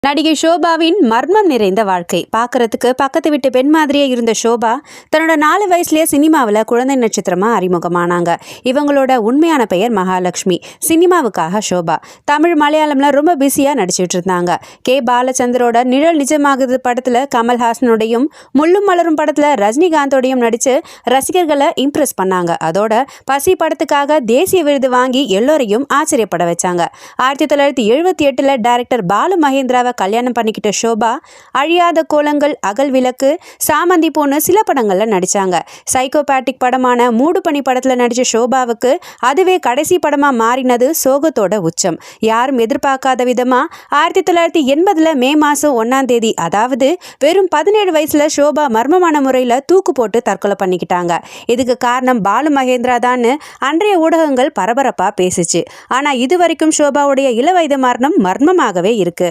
நடிகை ஷோபாவின் மர்மம் நிறைந்த வாழ்க்கை பார்க்கறதுக்கு பக்கத்து வீட்டு பெண் மாதிரியே இருந்த ஷோபா தன்னோட 4 வயசுலேயே சினிமாவில் குழந்தை நட்சத்திரமாக அறிமுகமானாங்க. இவங்களோட உண்மையான பெயர் மகாலட்சுமி. சினிமாவுக்காக ஷோபா தமிழ் மலையாளம்ல ரொம்ப பிஸியாக நடிச்சிட்டு இருந்தாங்க. கே பாலச்சந்தரோட நிழல் நிஜமாகுது படத்தில் கமல்ஹாசனோடையும் முள்ளும் மலரும் படத்தில் ரஜினிகாந்தோடையும் நடித்து ரசிகர்களை இம்ப்ரெஸ் பண்ணாங்க. அதோட பசி படத்துக்காக தேசிய விருது வாங்கி எல்லோரையும் ஆச்சரியப்பட வச்சாங்க. 1978 டைரக்டர் பாலு மகேந்திராவை கல்யாணம் பண்ணிக்கிட்ட ஷோபா அழியாத கோலங்கள், அகல் விளக்கு, சாமந்தி போன்னு சில படங்கள்ல நடிச்சாங்க. சைக்கோபேட்டிக் படமான மூடுபனி படத்துல நடிச்ச ஷோபாவுக்கு அதுவே கடைசி படமா மாறினது சோகத்தோட உச்சம். யாரும் எதிர்பார்க்காத விதமா 1980 மே மாசம் 1ஆம் தேதி, அதாவது வெறும் 17 வயசுல ஷோபா மர்மமான முறையில தூக்கு போட்டு தற்கொலை பண்ணிக்கிட்டாங்க. இதுக்கு காரணம் பாலு மகேந்திரா தான் அன்றைய ஊடகங்கள் பரபரப்பா பேசுச்சு. ஆனா இது வரைக்கும் ஷோபாவுடைய இளவயது மரணம் மர்மமாகவே இருக்கு.